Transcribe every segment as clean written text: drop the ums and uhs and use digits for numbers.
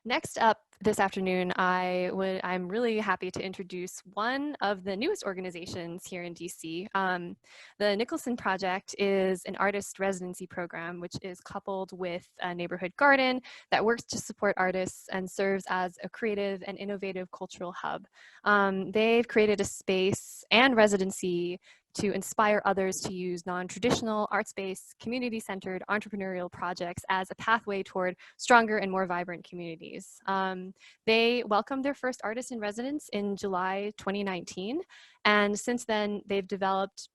Next up this afternoon, I'm really happy to introduce one of the newest organizations here in DC. The Nicholson Project is an artist residency program which is coupled with a neighborhood garden that works to support artists and serves as a creative and innovative cultural hub. They've created a space and residency to inspire others to use non-traditional, arts-based, community-centered entrepreneurial projects as a pathway toward stronger and more vibrant communities. They welcomed their first artist in residence in July 2019, and since then they've developed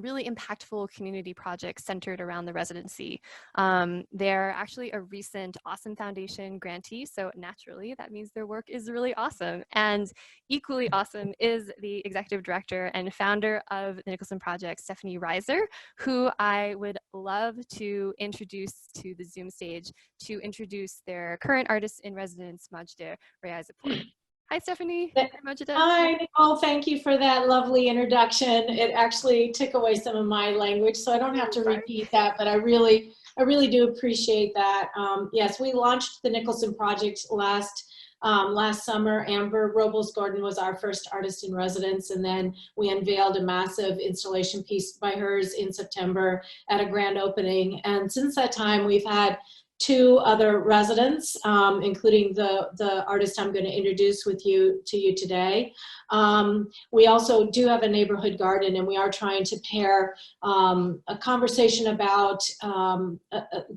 really impactful community projects centered around the residency. They're actually a recent Awesome Foundation grantee, so naturally that means their work is really awesome. And equally awesome is the executive director and founder of the Nicholson Project, Stephanie Reiser, who I would love to introduce to the Zoom stage to introduce their current artist in residence, Majda Reyazipour. Hi, Stephanie. Hi, Majda. Hi, Nicole. Thank you for that lovely introduction. It actually took away some of my language, so I don't have to repeat that, but I really do appreciate that. Yes, we launched the Nicholson Project last summer. Amber Robles Gordon was our first artist in residence, and then we unveiled a massive installation piece by hers in September at a grand opening. And since that time, we've had 2 other residents, including the artist I'm going to introduce to you today. We also do have a neighborhood garden, and we are trying to pair a conversation about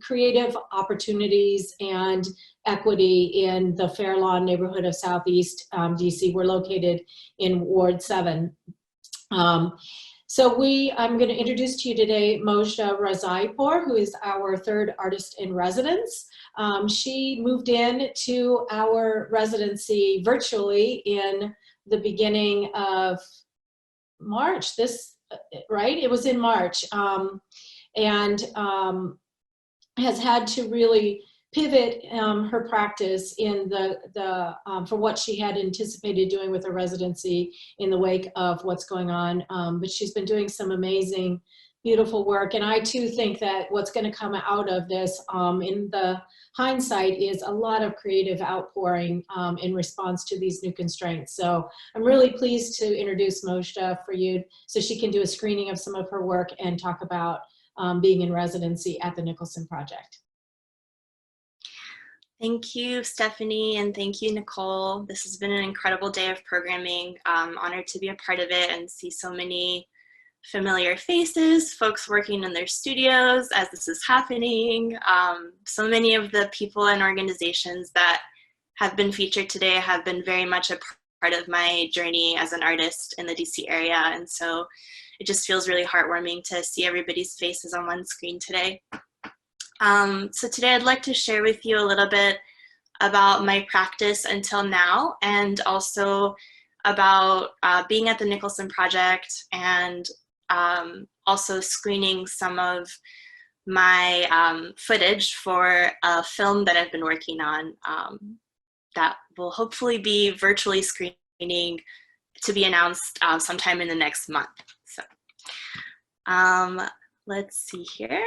creative opportunities and equity in the Fair Lawn neighborhood of Southeast DC. We're located in Ward 7. I'm going to introduce to you today Moshe Rose, who is our 3rd artist in residence. She moved in to our residency virtually in the beginning of March. Right? It was in March, and has had to really pivot her practice in for what she had anticipated doing with her residency in the wake of what's going on. But she's been doing some amazing, beautiful work. And I too think that what's going to come out of this in the hindsight is a lot of creative outpouring in response to these new constraints. So I'm really pleased to introduce Moshe for you so she can do a screening of some of her work and talk about being in residency at the Nicholson Project. Thank you, Stephanie, and thank you, Nicole. This has been an incredible day of programming. I'm honored to be a part of it and see so many familiar faces, folks working in their studios as this is happening. So many of the people and organizations that have been featured today have been very much a part of my journey as an artist in the DC area. And so it just feels really heartwarming to see everybody's faces on one screen today. So today I'd like to share with you a little bit about my practice until now, and also about being at the Nicholson Project, and also screening some of my footage for a film that I've been working on that will hopefully be virtually screening to be announced sometime in the next month. So let's see here.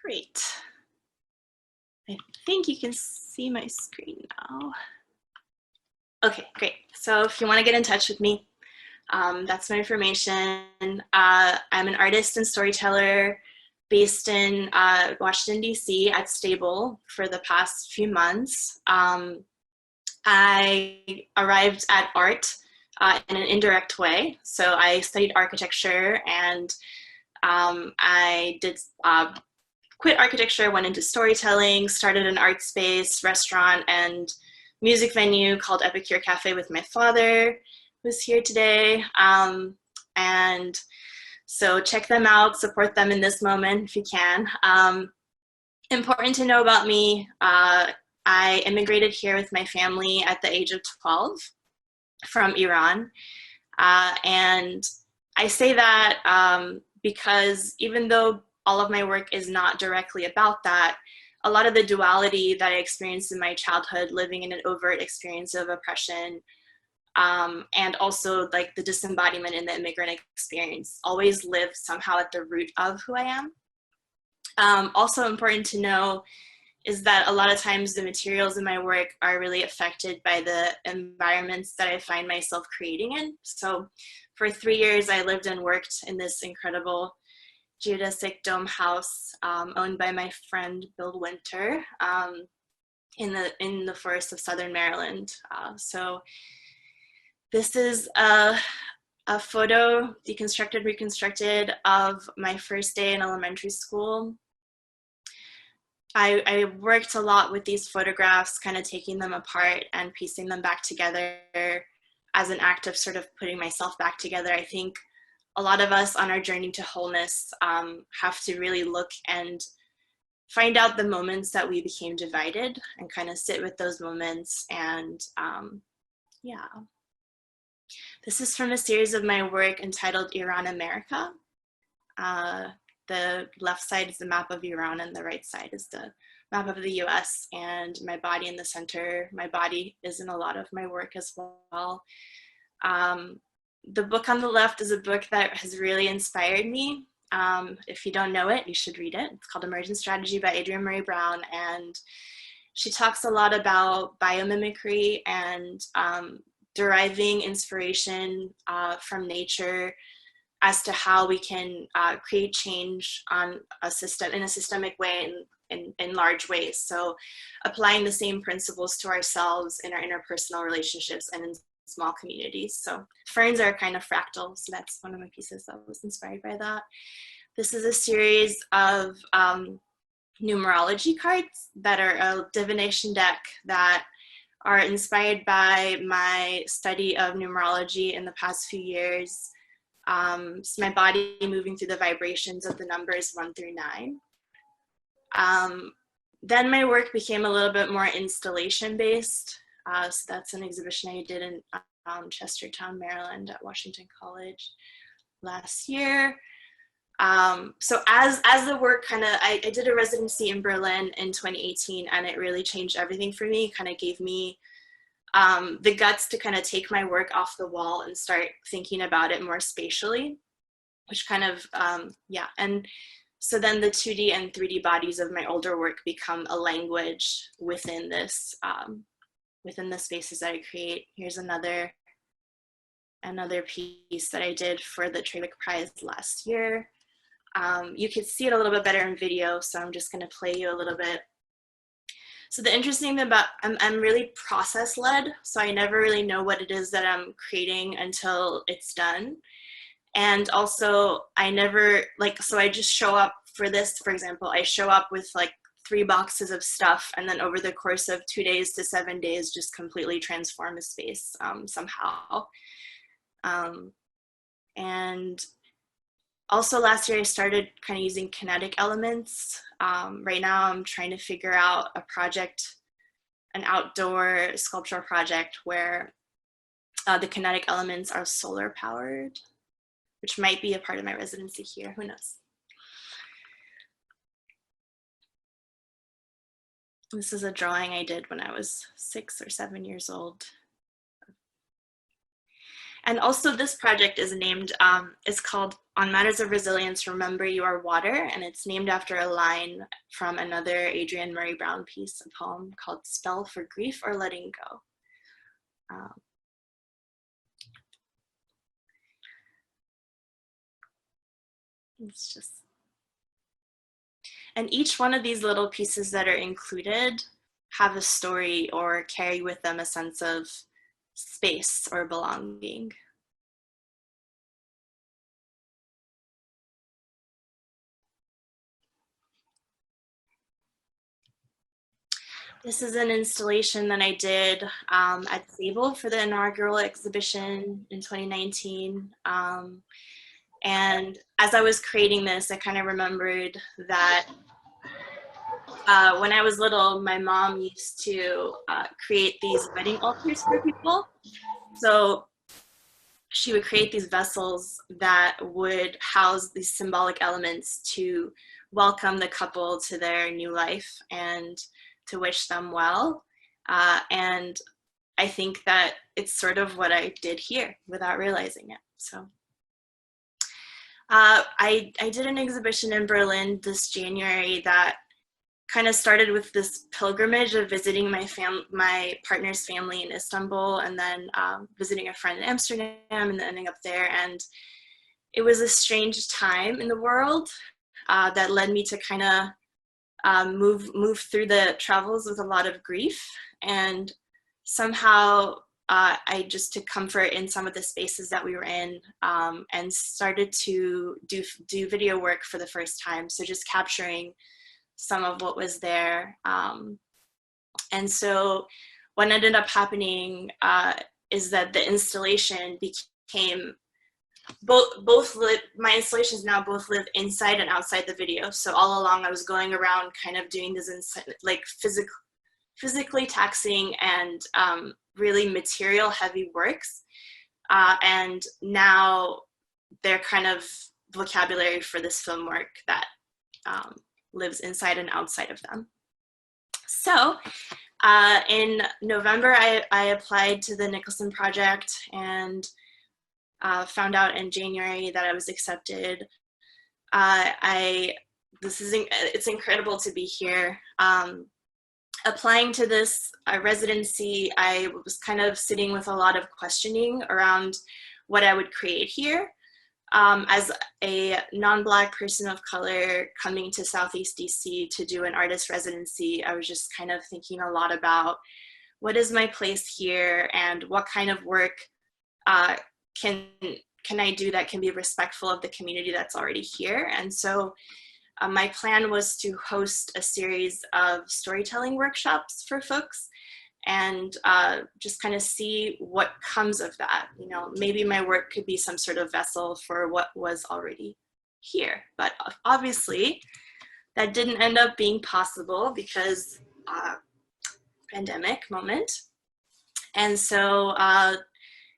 Great. I think you can see my screen now. Okay, great. So if you want to get in touch with me, that's my information. I'm an artist and storyteller based in Washington, DC at Stable for the past few months. I arrived at art in an indirect way. So I studied architecture, and I did quit architecture, went into storytelling, started an art space, restaurant, and music venue called Epicure Cafe with my father, who's here today. And so check them out, support them in this moment if you can. Important to know about me, I immigrated here with my family at the age of 12 from Iran. And I say that because even though all of my work is not directly about that, a lot of the duality that I experienced in my childhood, living in an overt experience of oppression, and also like the disembodiment in the immigrant experience, always live somehow at the root of who I am. Also important to know is that a lot of times the materials in my work are really affected by the environments that I find myself creating in. So for 3 years, I lived and worked in this incredible geodesic dome house owned by my friend Bill Winter in the forest of Southern Maryland. So this is a photo, deconstructed, reconstructed, of my first day in elementary school. I worked a lot with these photographs, kind of taking them apart and piecing them back together as an act of sort of putting myself back together. I think a lot of us on our journey to wholeness have to really look and find out the moments that we became divided and kind of sit with those moments. And yeah. This is from a series of my work entitled Iran, America. The left side is the map of Iran and the right side is the map of the US, and my body in the center. My body is in a lot of my work as well. The book on the left is a book that has really inspired me. If you don't know it, you should read it. It's called Emergent Strategy by Adrienne Murray Brown, and she talks a lot about biomimicry and deriving inspiration from nature as to how we can create change on a system, in a systemic way, in large ways. So applying the same principles to ourselves in our interpersonal relationships and in small communities. So ferns are kind of fractal, so that's one of my pieces that was inspired by that. This is a series of numerology cards that are a divination deck that are inspired by my study of numerology in the past few years. So my body moving through the vibrations of the numbers 1 through 9. Then my work became a little bit more installation based. So that's an exhibition I did in Chestertown, Maryland at Washington College last year. So as the work kind of, I did a residency in Berlin in 2018, and it really changed everything for me, kind of gave me the guts to kind of take my work off the wall and start thinking about it more spatially, which kind of, yeah. And so then the 2D and 3D bodies of my older work become a language within this, within the spaces that I create. Here's another piece that I did for the Trawick Prize last year. You could see it a little bit better in video, so I'm just going to play you a little bit. So the interesting thing about, I'm really process led, so I never really know what it is that I'm creating until it's done. And also I never, like, so I just show up for this, for example, I show up with like 3 boxes of stuff, and then over the course of 2 days to 7 days, just completely transform a space somehow. And also last year I started kind of using kinetic elements. Right now I'm trying to figure out a project, an outdoor sculptural project where the kinetic elements are solar powered, which might be a part of my residency here, who knows. This is a drawing I did when I was 6 or 7 years old. And also this project is named, it's called On Matters of Resilience, Remember You Are Water, and it's named after a line from another Adrienne Murray Brown piece, a poem called Spell for Grief or Letting Go. It's just, and each one of these little pieces that are included have a story or carry with them a sense of space or belonging. This is an installation that I did at Sable for the inaugural exhibition in 2019. And as I was creating this, I kind of remembered that when I was little, my mom used to create these wedding altars for people. So she would create these vessels that would house these symbolic elements to welcome the couple to their new life and to wish them well. And I think that it's sort of what I did here without realizing it. So I did an exhibition in Berlin this January that kind of started with this pilgrimage of visiting my partner's family in Istanbul, and then visiting a friend in Amsterdam, and then ending up there. And it was a strange time in the world that led me to kind of move through the travels with a lot of grief. And somehow I just took comfort in some of the spaces that we were in, and started to do video work for the first time. So just capturing some of what was there. And so what ended up happening is that the installation became my installations now both live inside and outside the video. So all along I was going around kind of doing this like physically taxing and really material heavy works. And now they're kind of vocabulary for this film work that lives inside and outside of them. So in November, I applied to the Nicholson Project and found out in January that I was accepted. It's incredible to be here. Applying to this residency, I was kind of sitting with a lot of questioning around what I would create here. As a non-Black person of color coming to Southeast DC to do an artist residency, I was just kind of thinking a lot about what is my place here and what kind of work can I do that can be respectful of the community that's already here. And so my plan was to host a series of storytelling workshops for folks and just kind of see what comes of that. You know, maybe my work could be some sort of vessel for what was already here. But obviously, that didn't end up being possible because pandemic moment. And so,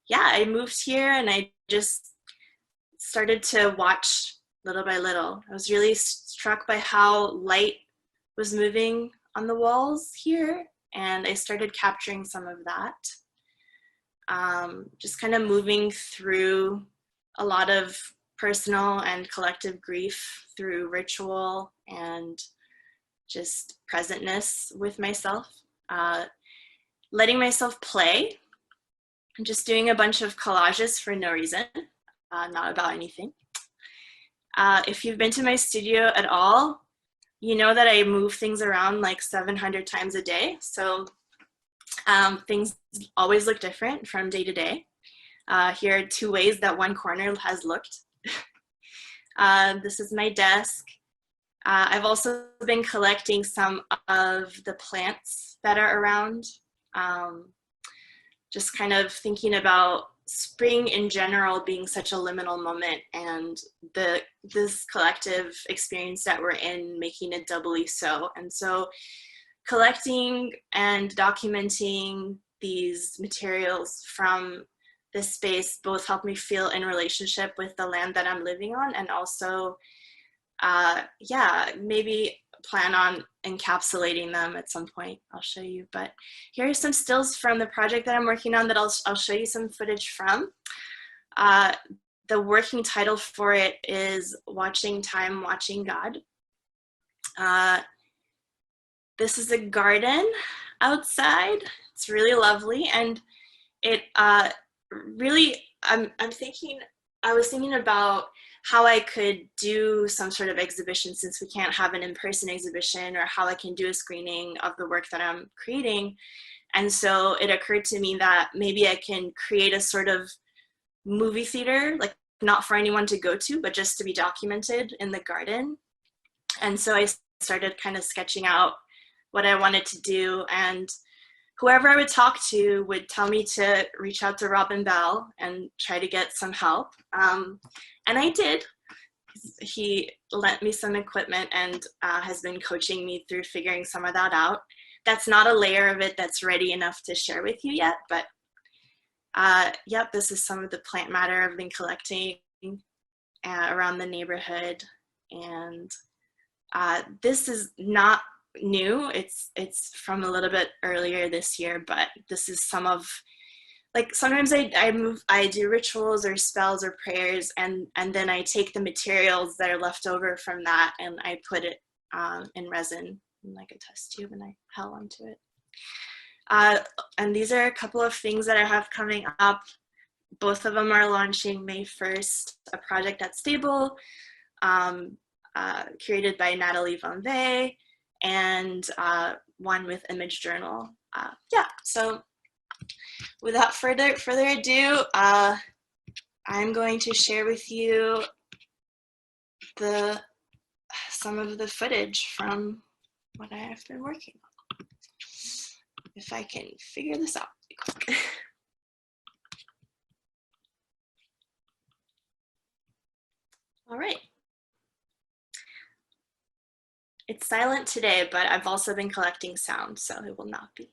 yeah, I moved here and I just started to watch little by little. I was really struck by how light was moving on the walls here, and I started capturing some of that. Just kind of moving through a lot of personal and collective grief through ritual and just presentness with myself, letting myself play, and just doing a bunch of collages for no reason, not about anything. If you've been to my studio at all, you know that I move things around like 700 times a day. So things always look different from day to day. Here are two ways that one corner has looked. This is my desk. I've also been collecting some of the plants that are around. Just kind of thinking about spring in general being such a liminal moment, and this collective experience that we're in making it doubly so. And so collecting and documenting these materials from this space both help me feel in relationship with the land that I'm living on, and also yeah, maybe plan on encapsulating them at some point. I'll show you, but here are some stills from the project that I'm working on that I'll show you some footage from. The working title for it is Watching Time, Watching God. This is a garden outside. It's really lovely, and it really, I was thinking about how I could do some sort of exhibition since we can't have an in-person exhibition, or how I can do a screening of the work that I'm creating. And so it occurred to me that maybe I can create a sort of movie theater, like not for anyone to go to, but just to be documented in the garden. And so I started kind of sketching out what I wanted to do, and whoever I would talk to would tell me to reach out to Robin Bell and try to get some help. And I did. He lent me some equipment and has been coaching me through figuring some of that out. That's not a layer of it that's ready enough to share with you yet, but yep, this is some of the plant matter I've been collecting around the neighborhood. And this is not new. It's from a little bit earlier this year, but this is some of, like, sometimes I do rituals or spells or prayers, and then I take the materials that are left over from that and I put it in resin like a test tube, and I held onto it. And these are a couple of things that I have coming up. Both of them are launching May 1st, a project at Stable, curated by Natalie Van Vey, and one with Image Journal. Yeah, so without further ado, I'm going to share with you some of the footage from what I have been working on. If I can figure this out. All right. It's silent today, but I've also been collecting sound, so it will not be.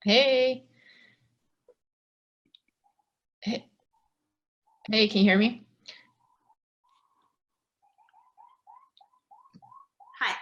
Hey. Hey, hey, can you hear me? Hi.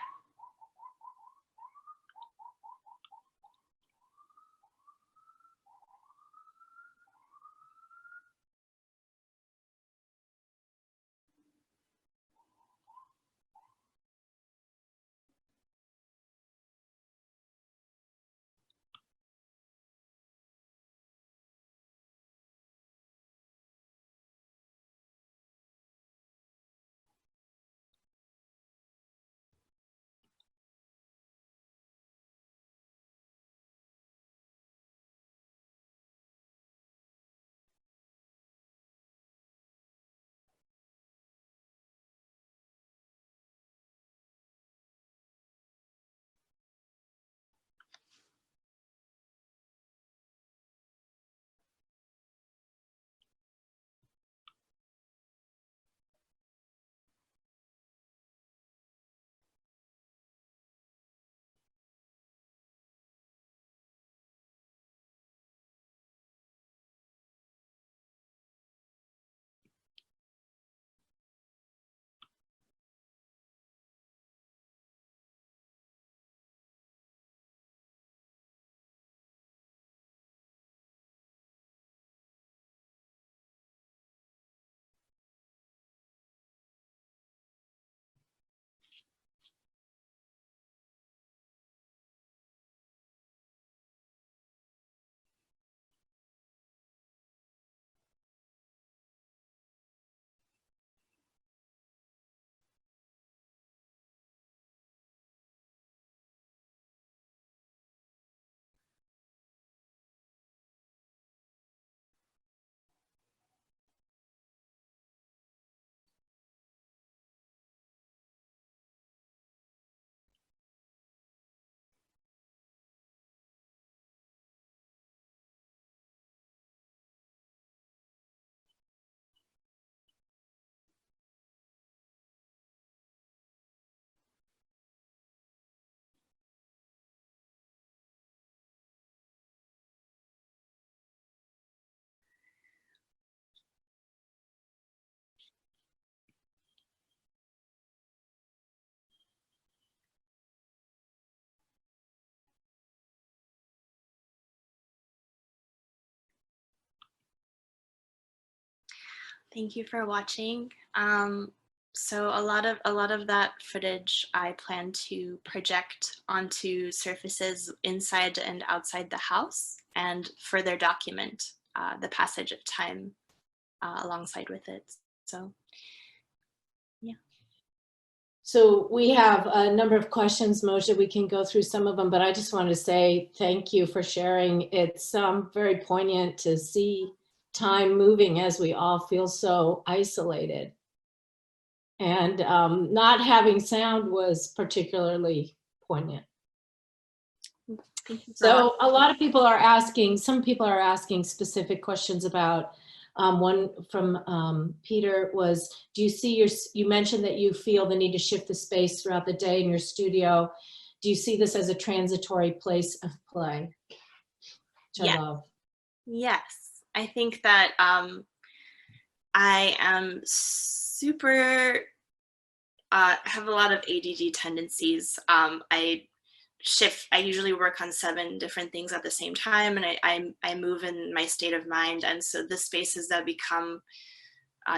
Thank you for watching. So a lot of that footage I plan to project onto surfaces inside and outside the house and further document the passage of time alongside with it. So, yeah. So we have a number of questions, Moshe. We can go through some of them, but I just wanted to say thank you for sharing. It's very poignant to see time moving as we all feel so isolated. And not having sound was particularly poignant. So a lot of people are asking, some people are asking specific questions about, one from Peter was, do you see you mentioned that you feel the need to shift the space throughout the day in your studio. Do you see this as a transitory place of play? Which I love. Yes, I think that I am super, have a lot of ADD tendencies. I usually work on 7 different things at the same time, and I move in my state of mind. And so the spaces that become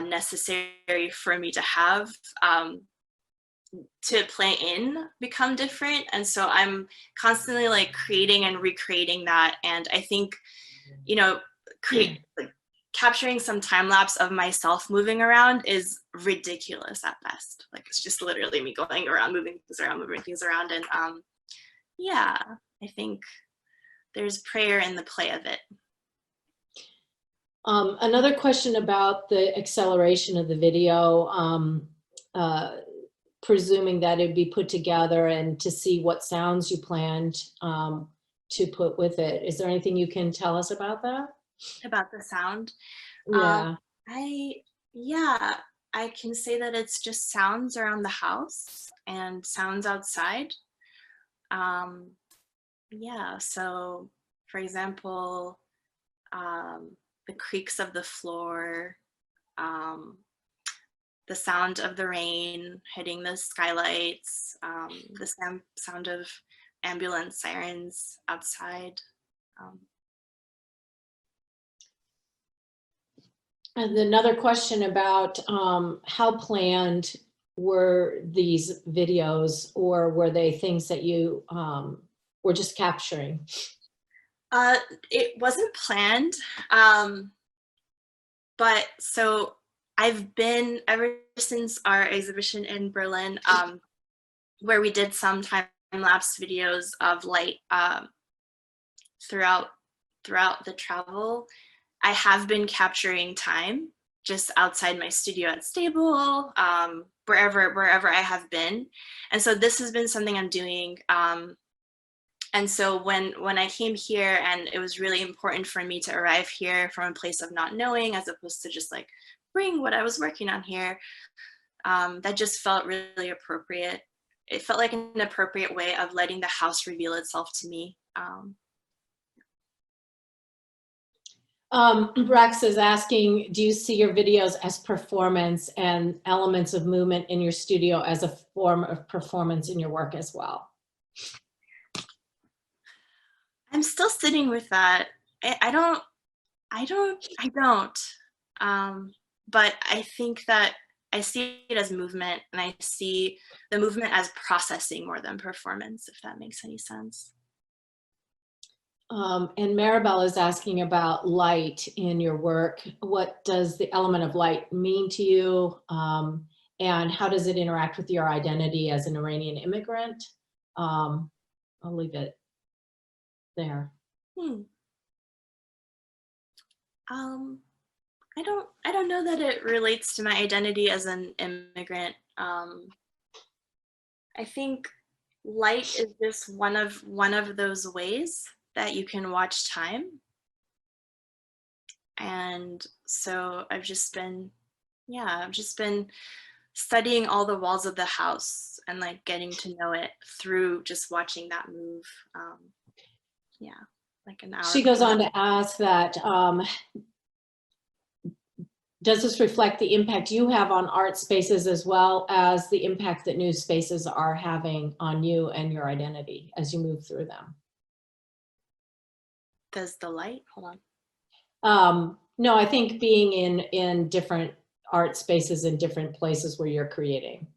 necessary for me to have to play in become different. And so I'm constantly like creating and recreating that. And I think, you know, capturing some time lapse of myself moving around is ridiculous at best. Like it's just literally me going around, moving things around. And yeah, I think there's prayer in the play of it. Another question about the acceleration of the video, presuming that it'd be put together and to see what sounds you planned to put with it. Is there anything you can tell us about that? About the sound? Yeah. I can say that it's just sounds around the house and sounds outside. Yeah, so for example, the creaks of the floor, the sound of the rain hitting the skylights, the sound of ambulance sirens outside. And another question about how planned were these videos, or were they things that you were just capturing? It wasn't planned, but so I've been, ever since our exhibition in Berlin, where we did some time-lapse videos of light throughout the travel, I have been capturing time just outside my studio at Stable, wherever I have been. And so this has been something I'm doing. And so when I came here, and it was really important for me to arrive here from a place of not knowing, as opposed to just like bring what I was working on here, that just felt really appropriate. It felt like an appropriate way of letting the house reveal itself to me. Rex is asking, do you see your videos as performance and elements of movement in your studio as a form of performance in your work as well? I'm still sitting with that. I don't. But I think that I see it as movement, and I see the movement as processing more than performance, if that makes any sense. And Maribel is asking about light in your work. What does the element of light mean to you? And how does it interact with your identity as an Iranian immigrant? I'll leave it there. I don't know that it relates to my identity as an immigrant. I think light is just one of those ways that you can watch time. And so I've just been studying all the walls of the house and like getting to know it through just watching that move. Yeah, like an hour. She goes on to ask that, does this reflect the impact you have on art spaces as well as the impact that new spaces are having on you and your identity as you move through them? Does the light, hold on. No, I think being in different art spaces in different places where you're creating?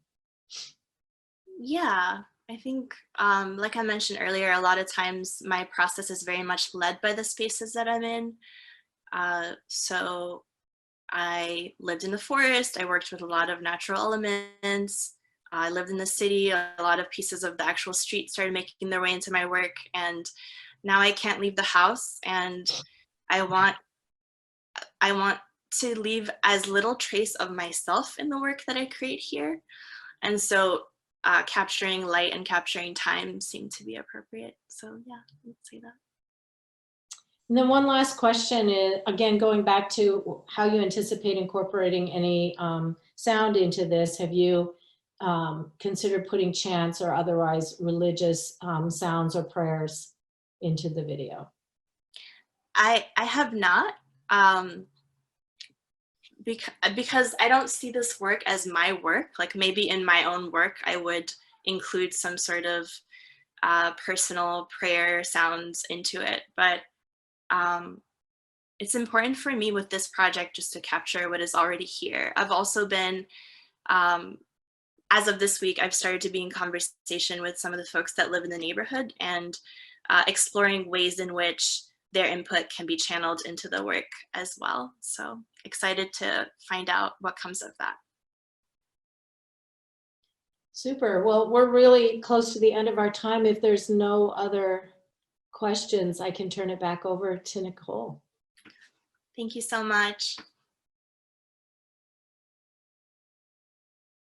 Yeah, I think, like I mentioned earlier, a lot of times my process is very much led by the spaces that I'm in. So I lived in the forest. I worked with a lot of natural elements. I lived in the city. A lot of pieces of the actual street started making their way into my work. And now I can't leave the house. And I want to leave as little trace of myself in the work that I create here. And so capturing light and capturing time seem to be appropriate. So yeah, let's say that. And then one last question is, again, going back to how you anticipate incorporating any sound into this. Have you considered putting chants or otherwise religious sounds or prayers into the video? I have not, because I don't see this work as my work. Like maybe in my own work, I would include some sort of personal prayer sounds into it. But it's important for me with this project just to capture what is already here. I've also been, as of this week, I've started to be in conversation with some of the folks that live in the neighborhood and exploring ways in which their input can be channeled into the work as well. So excited to find out what comes of that. Super. Well, we're really close to the end of our time. If there's no other questions, I can turn it back over to Nicole. Thank you so much.